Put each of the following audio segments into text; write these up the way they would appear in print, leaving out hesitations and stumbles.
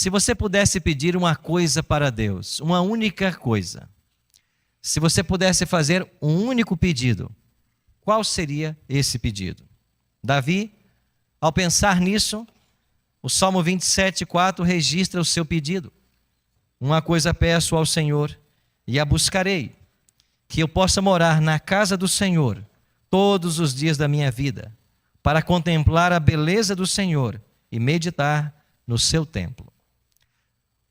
Se você pudesse pedir uma coisa para Deus, uma única coisa, se você pudesse fazer um único pedido, qual seria esse pedido? Davi, ao pensar nisso, o Salmo 27:4 registra o seu pedido. Uma coisa peço ao Senhor e a buscarei, que eu possa morar na casa do Senhor todos os dias da minha vida, para contemplar a beleza do Senhor e meditar no seu templo.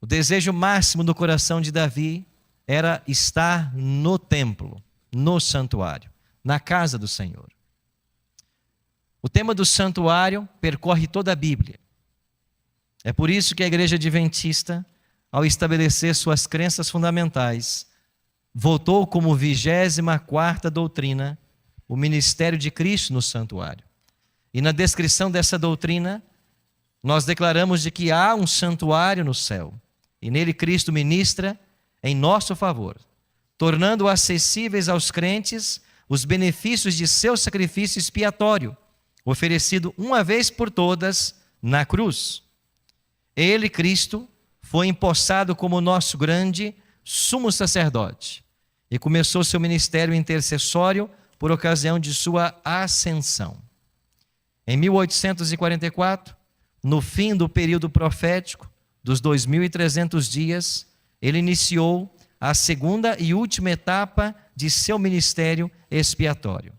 O desejo máximo do coração de Davi era estar no templo, no santuário, na casa do Senhor. O tema do santuário percorre toda a Bíblia. É por isso que a Igreja Adventista, ao estabelecer suas crenças fundamentais, votou como 24ª doutrina o ministério de Cristo no santuário. E na descrição dessa doutrina, nós declaramos de que há um santuário no céu, e nele Cristo ministra em nosso favor, tornando acessíveis aos crentes os benefícios de seu sacrifício expiatório, oferecido uma vez por todas na cruz. Ele, Cristo, foi empossado como nosso grande sumo sacerdote e começou seu ministério intercessório por ocasião de sua ascensão. Em 1844, no fim do período profético dos 2.300 dias, ele iniciou a segunda e última etapa de seu ministério expiatório.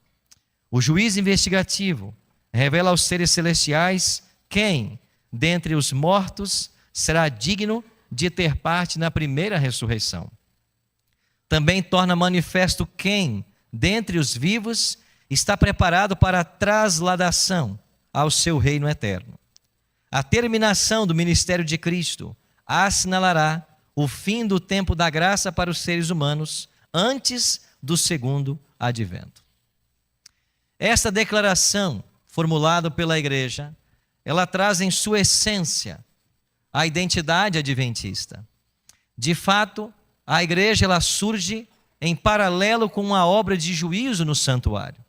O juiz investigativo revela aos seres celestiais quem, dentre os mortos, será digno de ter parte na primeira ressurreição. Também torna manifesto quem, dentre os vivos, está preparado para a trasladação ao seu reino eterno. A terminação do ministério de Cristo assinalará o fim do tempo da graça para os seres humanos antes do segundo advento. Esta declaração, formulada pela Igreja, ela traz em sua essência a identidade adventista. De fato, a Igreja ela surge em paralelo com uma obra de juízo no santuário.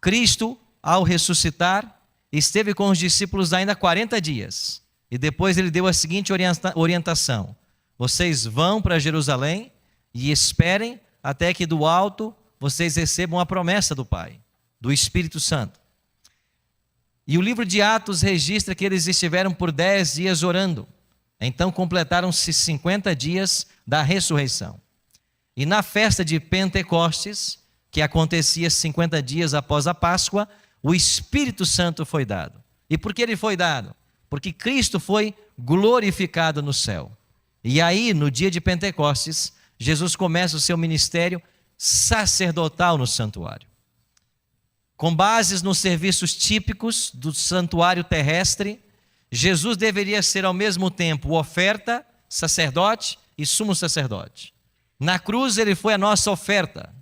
Cristo, ao ressuscitar, esteve com os discípulos ainda 40 dias. E depois ele deu a seguinte orientação: vocês vão para Jerusalém e esperem até que do alto vocês recebam a promessa do Pai, do Espírito Santo. E o livro de Atos registra que eles estiveram por 10 dias orando. Então completaram-se 50 dias da ressurreição. E na festa de Pentecostes, que acontecia 50 dias após a Páscoa, o Espírito Santo foi dado. E por que ele foi dado? Porque Cristo foi glorificado no céu. E aí, no dia de Pentecostes, Jesus começa o seu ministério sacerdotal no santuário. Com bases nos serviços típicos do santuário terrestre, Jesus deveria ser ao mesmo tempo oferta, sacerdote e sumo sacerdote. Na cruz ele foi a nossa oferta.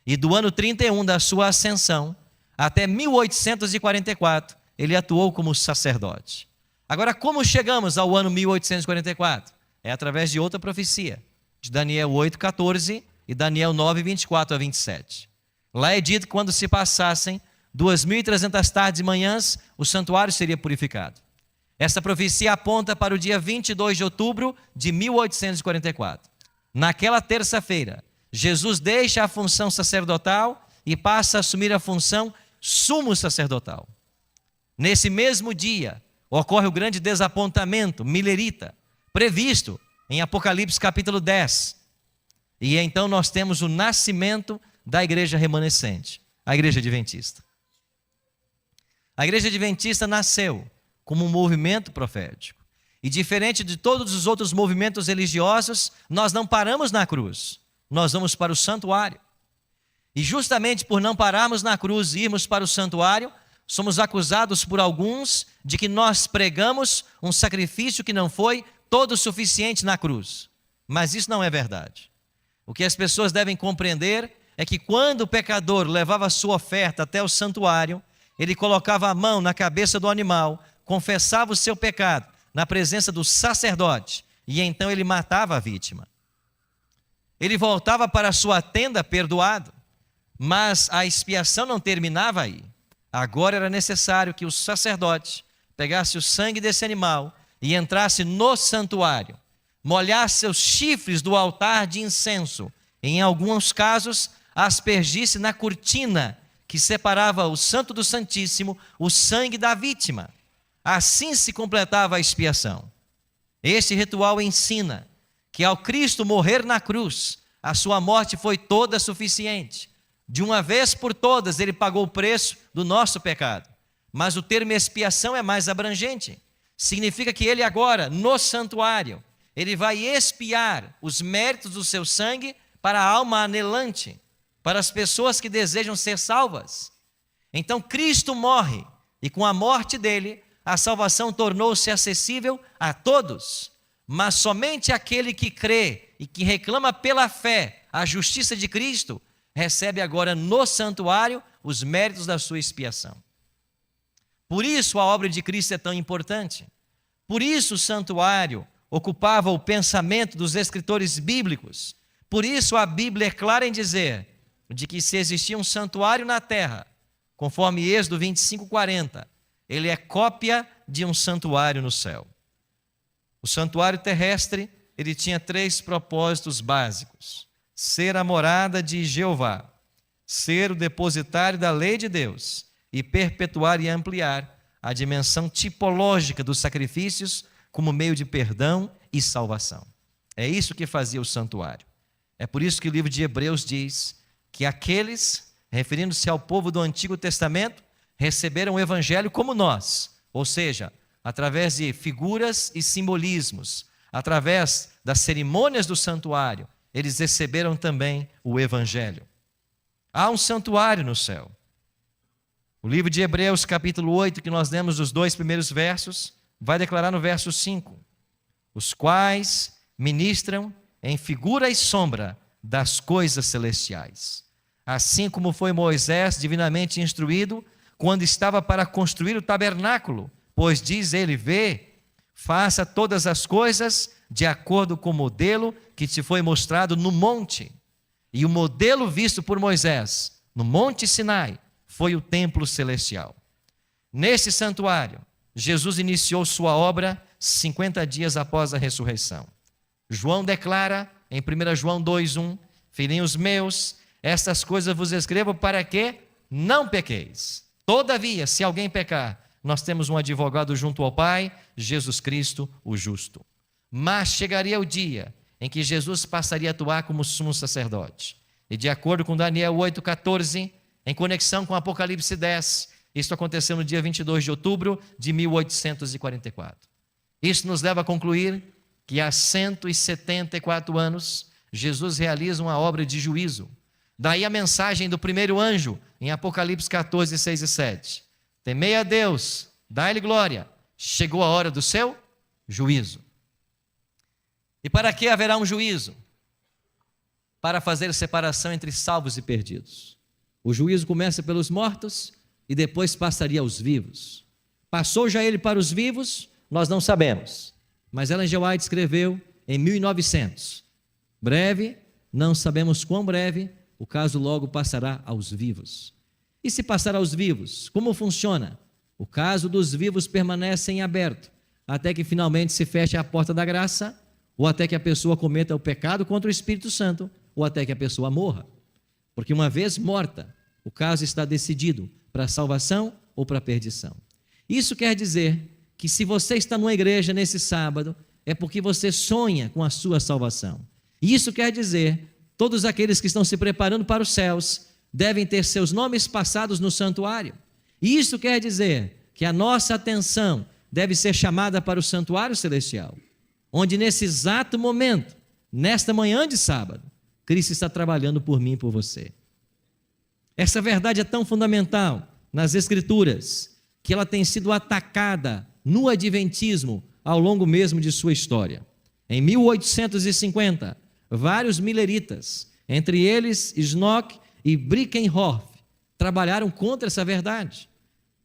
E do ano 31 da sua ascensão até 1844, ele atuou como sacerdote. Agora, como chegamos ao ano 1844? É através de outra profecia, de Daniel 8:14 e Daniel 9:24-27. Lá é dito que quando se passassem 2.300 tardes e manhãs, o santuário seria purificado. Essa profecia aponta para o dia 22 de outubro de 1844. Naquela terça-feira, Jesus deixa a função sacerdotal e passa a assumir a função sumo sacerdotal. Nesse mesmo dia, ocorre o grande desapontamento milerita, previsto em Apocalipse capítulo 10. E então nós temos o nascimento da igreja remanescente, a igreja adventista. A igreja adventista nasceu como um movimento profético. E diferente de todos os outros movimentos religiosos, nós não paramos na cruz, nós vamos para o santuário. E justamente por não pararmos na cruz e irmos para o santuário, somos acusados por alguns de que nós pregamos um sacrifício que não foi todo suficiente na cruz. Mas isso não é verdade. O que as pessoas devem compreender é que quando o pecador levava a sua oferta até o santuário, ele colocava a mão na cabeça do animal, confessava o seu pecado na presença do sacerdote e então ele matava a vítima. Ele voltava para a sua tenda perdoado, mas a expiação não terminava aí. Agora era necessário que o sacerdote pegasse o sangue desse animal e entrasse no santuário, molhasse seus chifres do altar de incenso, e em alguns casos aspergisse na cortina que separava o santo do santíssimo o sangue da vítima. Assim se completava a expiação. Este ritual ensina que ao Cristo morrer na cruz, a sua morte foi toda suficiente. De uma vez por todas ele pagou o preço do nosso pecado. Mas o termo expiação é mais abrangente. Significa que ele agora, no santuário, ele vai expiar os méritos do seu sangue para a alma anelante, para as pessoas que desejam ser salvas. Então Cristo morre, e com a morte dele, a salvação tornou-se acessível a todos. Mas somente aquele que crê e que reclama pela fé a justiça de Cristo, recebe agora no santuário os méritos da sua expiação. Por isso a obra de Cristo é tão importante. Por isso o santuário ocupava o pensamento dos escritores bíblicos. Por isso a Bíblia é clara em dizer de que se existia um santuário na terra, conforme Êxodo 25:40, ele é cópia de um santuário no céu. O santuário terrestre, ele tinha 3 propósitos básicos: ser a morada de Jeová, ser o depositário da lei de Deus e perpetuar e ampliar a dimensão tipológica dos sacrifícios como meio de perdão e salvação. É isso que fazia o santuário. É por isso que o livro de Hebreus diz que aqueles, referindo-se ao povo do Antigo Testamento, receberam o evangelho como nós, ou seja, através de figuras e simbolismos, através das cerimônias do santuário, eles receberam também o evangelho. Há um santuário no céu. O livro de Hebreus, capítulo 8, que nós lemos os 2 primeiros versos, vai declarar no verso 5: os quais ministram em figura e sombra das coisas celestiais. Assim como foi Moisés divinamente instruído quando estava para construir o tabernáculo, pois diz ele: vê, faça todas as coisas de acordo com o modelo que te foi mostrado no monte. E o modelo visto por Moisés no monte Sinai foi o templo celestial. Nesse santuário, Jesus iniciou sua obra 50 dias após a ressurreição. João declara em 1 João 2:1: filhinhos meus, estas coisas vos escrevo para que não pequeis. Todavia, se alguém pecar, nós temos um advogado junto ao Pai, Jesus Cristo, o justo. Mas chegaria o dia em que Jesus passaria a atuar como sumo sacerdote. E de acordo com Daniel 8:14, em conexão com Apocalipse 10, isso aconteceu no dia 22 de outubro de 1844. Isso nos leva a concluir que há 174 anos, Jesus realiza uma obra de juízo. Daí a mensagem do primeiro anjo, em Apocalipse 14, 6 e 7. Temei a Deus, dai-lhe glória, chegou a hora do seu juízo. E para que haverá um juízo? Para fazer separação entre salvos e perdidos. O juízo começa pelos mortos e depois passaria aos vivos. Passou já ele para os vivos? Nós não sabemos. Mas Ellen G. White escreveu em 1900. Breve, não sabemos quão breve, o caso logo passará aos vivos. E se passar aos vivos, como funciona? O caso dos vivos permanece em aberto, até que finalmente se feche a porta da graça, ou até que a pessoa cometa o pecado contra o Espírito Santo, ou até que a pessoa morra. Porque uma vez morta, o caso está decidido para a salvação ou para a perdição. Isso quer dizer que se você está numa igreja nesse sábado, é porque você sonha com a sua salvação. E isso quer dizer, todos aqueles que estão se preparando para os céus, devem ter seus nomes passados no santuário. E isso quer dizer que a nossa atenção deve ser chamada para o santuário celestial, onde nesse exato momento, nesta manhã de sábado, Cristo está trabalhando por mim e por você. Essa verdade é tão fundamental nas Escrituras, que ela tem sido atacada no Adventismo ao longo mesmo de sua história. Em 1850, vários milleritas, entre eles Schnock e Brinkenhoff, trabalharam contra essa verdade.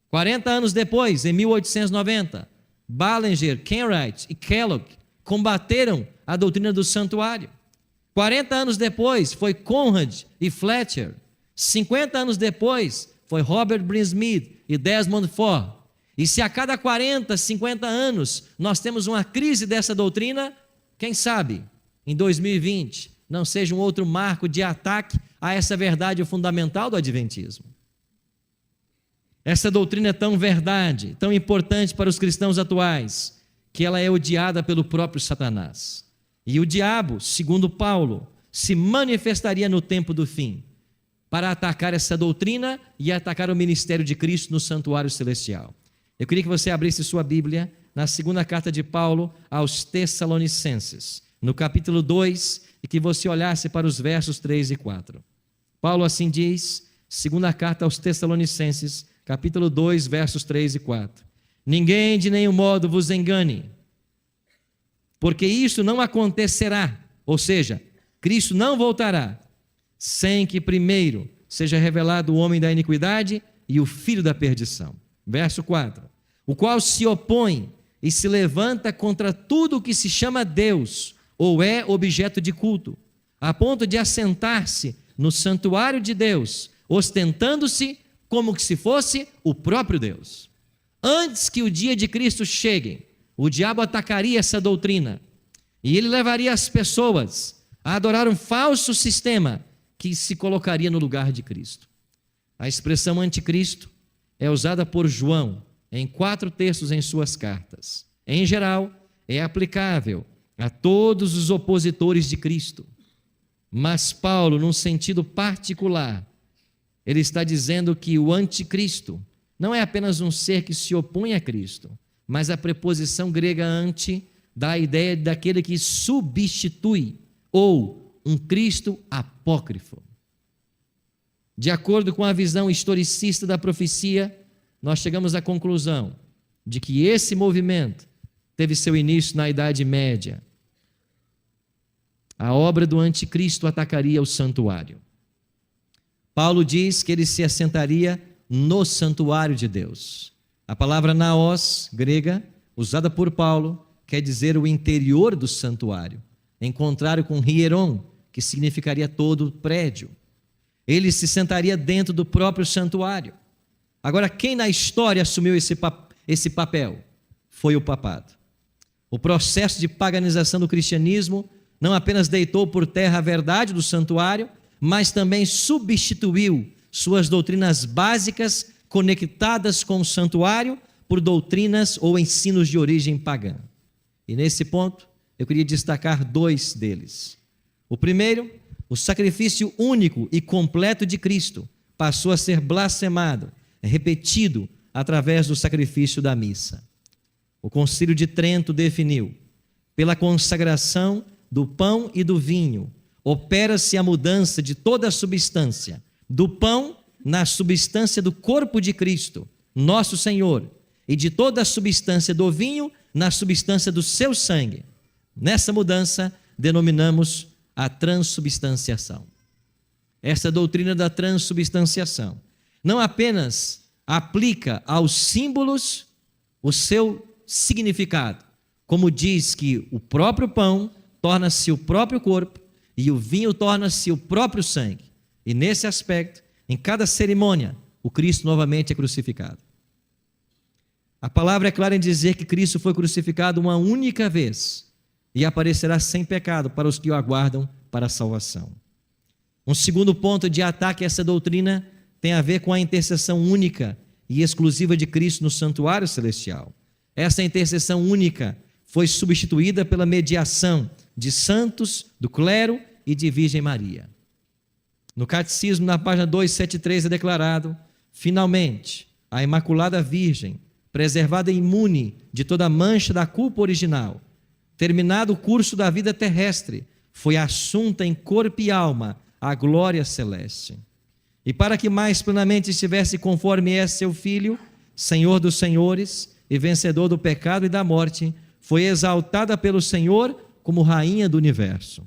40 anos depois, em 1890, Ballinger, Kenwright e Kellogg combateram a doutrina do santuário. 40 anos depois, foi Conrad e Fletcher. 50 anos depois, foi Robert Brinsmead e Desmond Ford. E se a cada 40, 50 anos nós temos uma crise dessa doutrina, quem sabe em 2020 não seja um outro marco de ataque a essa verdade fundamental do adventismo. Essa doutrina é tão verdade, tão importante para os cristãos atuais, que ela é odiada pelo próprio Satanás. E o diabo, segundo Paulo, se manifestaria no tempo do fim para atacar essa doutrina e atacar o ministério de Cristo no santuário celestial. Eu queria que você abrisse sua Bíblia na segunda carta de Paulo aos Tessalonicenses, no capítulo 2, e que você olhasse para os versos 3 e 4. Paulo assim diz, segunda carta aos Tessalonicenses, capítulo 2, versos 3 e 4. Ninguém de nenhum modo vos engane, porque isso não acontecerá, ou seja, Cristo não voltará, sem que primeiro seja revelado o homem da iniquidade e o filho da perdição. Verso 4. O qual se opõe e se levanta contra tudo o que se chama Deus, ou é objeto de culto, a ponto de assentar-se no santuário de Deus, ostentando-se como que se fosse o próprio Deus. Antes que o dia de Cristo chegue, o diabo atacaria essa doutrina, e ele levaria as pessoas a adorar um falso sistema que se colocaria no lugar de Cristo. A expressão anticristo é usada por João em 4 textos em suas cartas. Em geral, é aplicável a todos os opositores de Cristo. Mas Paulo, num sentido particular, ele está dizendo que o anticristo não é apenas um ser que se opõe a Cristo, mas a preposição grega anti dá a ideia daquele que substitui, ou um Cristo apócrifo. De acordo com a visão historicista da profecia, nós chegamos à conclusão de que esse movimento teve seu início na Idade Média. A obra do anticristo atacaria o santuário. Paulo diz que ele se assentaria no santuário de Deus. A palavra naos, grega, usada por Paulo, quer dizer o interior do santuário, em contrário com hieron, que significaria todo o prédio. Ele se sentaria dentro do próprio santuário. Agora, quem na história assumiu esse papel? Foi o papado. O processo de paganização do cristianismo não apenas deitou por terra a verdade do santuário, mas também substituiu suas doutrinas básicas conectadas com o santuário por doutrinas ou ensinos de origem pagã. E nesse ponto, eu queria destacar 2 deles. O primeiro, o sacrifício único e completo de Cristo passou a ser blasfemado, repetido através do sacrifício da missa. O Concílio de Trento definiu: pela consagração do pão e do vinho, opera-se a mudança de toda a substância, do pão na substância do corpo de Cristo, nosso Senhor, e de toda a substância do vinho na substância do seu sangue. Nessa mudança, denominamos a transubstanciação. Essa doutrina da transubstanciação não apenas aplica aos símbolos o seu significado, como diz que o próprio pão torna-se o próprio corpo e o vinho torna-se o próprio sangue. E nesse aspecto, em cada cerimônia, o Cristo novamente é crucificado. A palavra é clara em dizer que Cristo foi crucificado uma única vez e aparecerá sem pecado para os que o aguardam para a salvação. Um segundo ponto de ataque a essa doutrina tem a ver com a intercessão única e exclusiva de Cristo no santuário celestial. Essa intercessão única foi substituída pela mediação de santos, do clero e de Virgem Maria. No Catecismo, na página 273, é declarado: finalmente, a Imaculada Virgem, preservada imune de toda mancha da culpa original, terminado o curso da vida terrestre, foi assunta em corpo e alma à glória celeste. E para que mais plenamente estivesse conforme é seu Filho, Senhor dos senhores e vencedor do pecado e da morte, foi exaltada pelo Senhor como Rainha do Universo.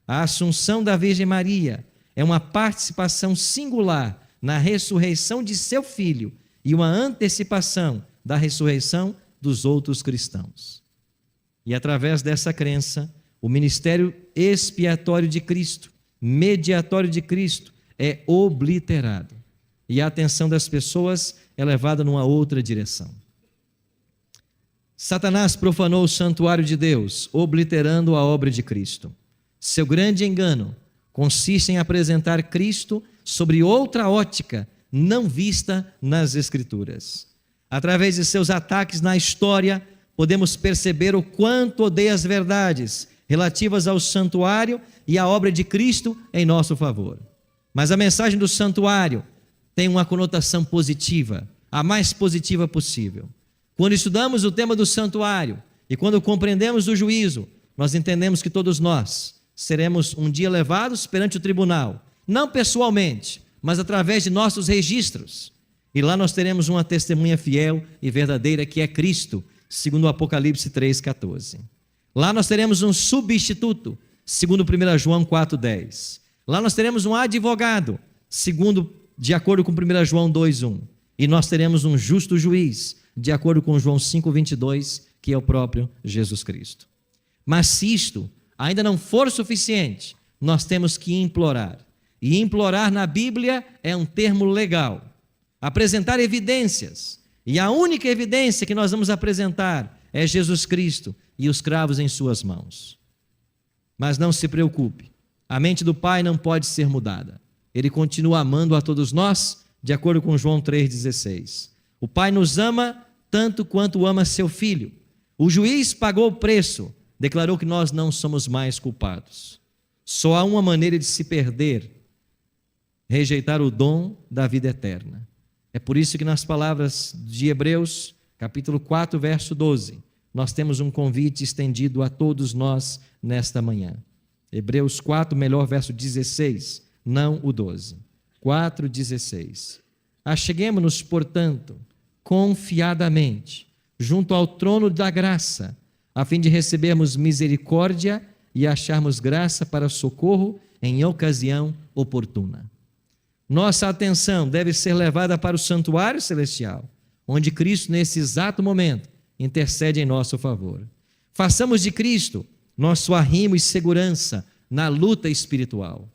A Assunção da Virgem Maria é uma participação singular na ressurreição de seu Filho e uma antecipação da ressurreição dos outros cristãos. E através dessa crença, o ministério expiatório de Cristo, mediatório de Cristo, é obliterado. E a atenção das pessoas é levada numa outra direção. Satanás profanou o santuário de Deus, obliterando a obra de Cristo. Seu grande engano consiste em apresentar Cristo sobre outra ótica, não vista nas Escrituras. Através de seus ataques na história, podemos perceber o quanto odeia as verdades relativas ao santuário e à obra de Cristo em nosso favor. Mas a mensagem do santuário tem uma conotação positiva, a mais positiva possível. Quando estudamos o tema do santuário e quando compreendemos o juízo, nós entendemos que todos nós seremos um dia levados perante o tribunal, não pessoalmente, mas através de nossos registros. E lá nós teremos uma testemunha fiel e verdadeira que é Cristo, segundo o Apocalipse 3,14. Lá nós teremos um substituto, segundo 1 João 4,10. Lá nós teremos um advogado, de acordo com 1 João 2,1. E nós teremos um justo juiz, de acordo com João 5,22, que é o próprio Jesus Cristo. Mas se isto ainda não for suficiente, nós temos que implorar. E implorar na Bíblia é um termo legal. Apresentar evidências. E a única evidência que nós vamos apresentar é Jesus Cristo e os cravos em suas mãos. Mas não se preocupe, a mente do Pai não pode ser mudada. Ele continua amando a todos nós, de acordo com João 3,16. O Pai nos ama tanto quanto ama seu Filho. O juiz pagou o preço, declarou que nós não somos mais culpados. Só há uma maneira de se perder: rejeitar o dom da vida eterna. É por isso que nas palavras de Hebreus, capítulo 4, verso 12, nós temos um convite estendido a todos nós nesta manhã. Hebreus 4, melhor verso 16, não o 12. 4,16. Acheguemo-nos, portanto, confiadamente, junto ao trono da graça, a fim de recebermos misericórdia e acharmos graça para socorro em ocasião oportuna. Nossa atenção deve ser levada para o santuário celestial, onde Cristo, nesse exato momento, intercede em nosso favor. Façamos de Cristo nosso arrimo e segurança na luta espiritual.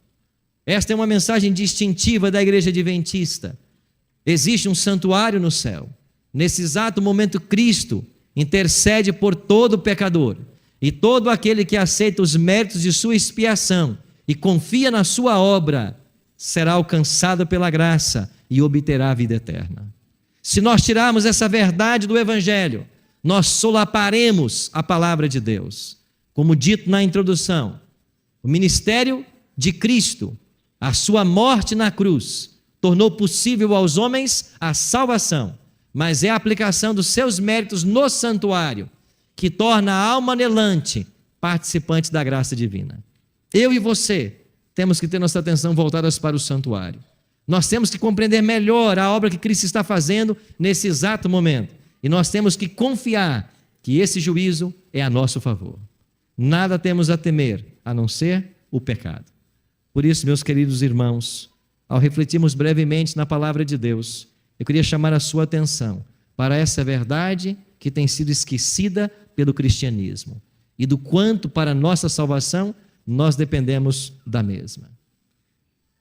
Esta é uma mensagem distintiva da Igreja Adventista. Existe um santuário no céu. Nesse exato momento, Cristo intercede por todo pecador, e todo aquele que aceita os méritos de sua expiação e confia na sua obra, será alcançado pela graça e obterá a vida eterna. Se nós tirarmos essa verdade do Evangelho, nós solaparemos a palavra de Deus. Como dito na introdução, o ministério de Cristo, a sua morte na cruz, tornou possível aos homens a salvação, mas é a aplicação dos seus méritos no santuário que torna a alma anelante participante da graça divina. Eu e você temos que ter nossa atenção voltada para o santuário. Nós temos que compreender melhor a obra que Cristo está fazendo nesse exato momento. E nós temos que confiar que esse juízo é a nosso favor. Nada temos a temer, a não ser o pecado. Por isso, meus queridos irmãos, ao refletirmos brevemente na palavra de Deus, eu queria chamar a sua atenção para essa verdade que tem sido esquecida pelo cristianismo e do quanto, para a nossa salvação, nós dependemos da mesma.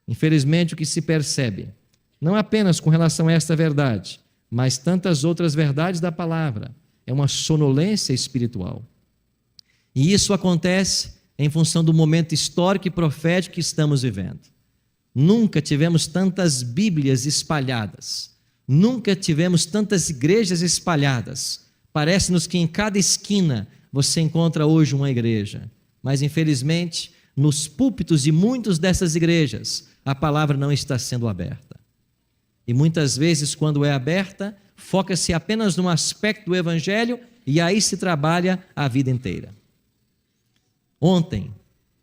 Infelizmente, o que se percebe, não apenas com relação a esta verdade, mas tantas outras verdades da palavra, é uma sonolência espiritual. E isso acontece em função do momento histórico e profético que estamos vivendo. Nunca tivemos tantas Bíblias espalhadas, nunca tivemos tantas igrejas espalhadas. Parece-nos que em cada esquina você encontra hoje uma igreja, mas infelizmente, nos púlpitos de muitas dessas igrejas, a palavra não está sendo aberta. E muitas vezes, quando é aberta, foca-se apenas num aspecto do Evangelho e aí se trabalha a vida inteira. Ontem,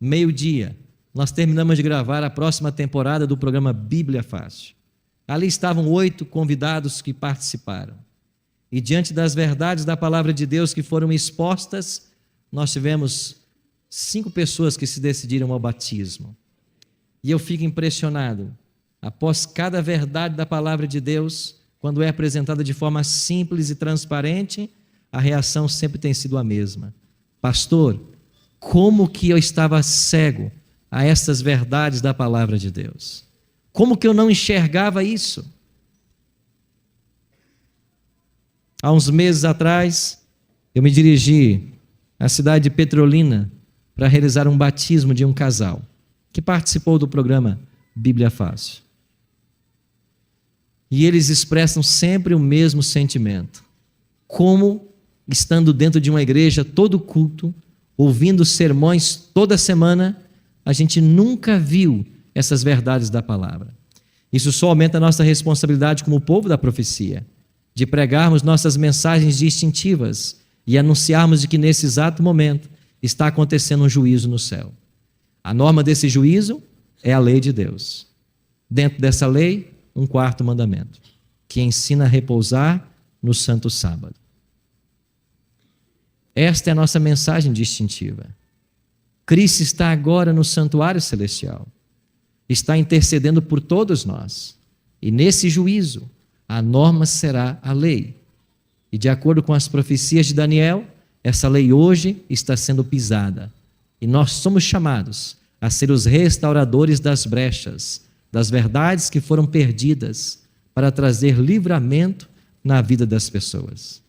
meio-dia, nós terminamos de gravar a próxima temporada do programa Bíblia Fácil. Ali estavam 8 convidados que participaram. E diante das verdades da palavra de Deus que foram expostas, nós tivemos 5 pessoas que se decidiram ao batismo. E eu fico impressionado. Após cada verdade da palavra de Deus, quando é apresentada de forma simples e transparente, a reação sempre tem sido a mesma. Pastor, como que eu estava cego a essas verdades da palavra de Deus? Como que eu não enxergava isso? Há uns meses atrás, eu me dirigi à cidade de Petrolina para realizar um batismo de um casal que participou do programa Bíblia Fácil. E eles expressam sempre o mesmo sentimento. Como, estando dentro de uma igreja todo culto, ouvindo sermões toda semana, a gente nunca viu essas verdades da palavra. Isso só aumenta a nossa responsabilidade como povo da profecia, de pregarmos nossas mensagens distintivas e anunciarmos de que nesse exato momento está acontecendo um juízo no céu. A norma desse juízo é a lei de Deus. Dentro dessa lei, um quarto mandamento, que ensina a repousar no santo sábado. Esta é a nossa mensagem distintiva. Cristo está agora no santuário celestial. Está intercedendo por todos nós. E nesse juízo, a norma será a lei. E de acordo com as profecias de Daniel, essa lei hoje está sendo pisada. E nós somos chamados a ser os restauradores das brechas, das verdades que foram perdidas, para trazer livramento na vida das pessoas.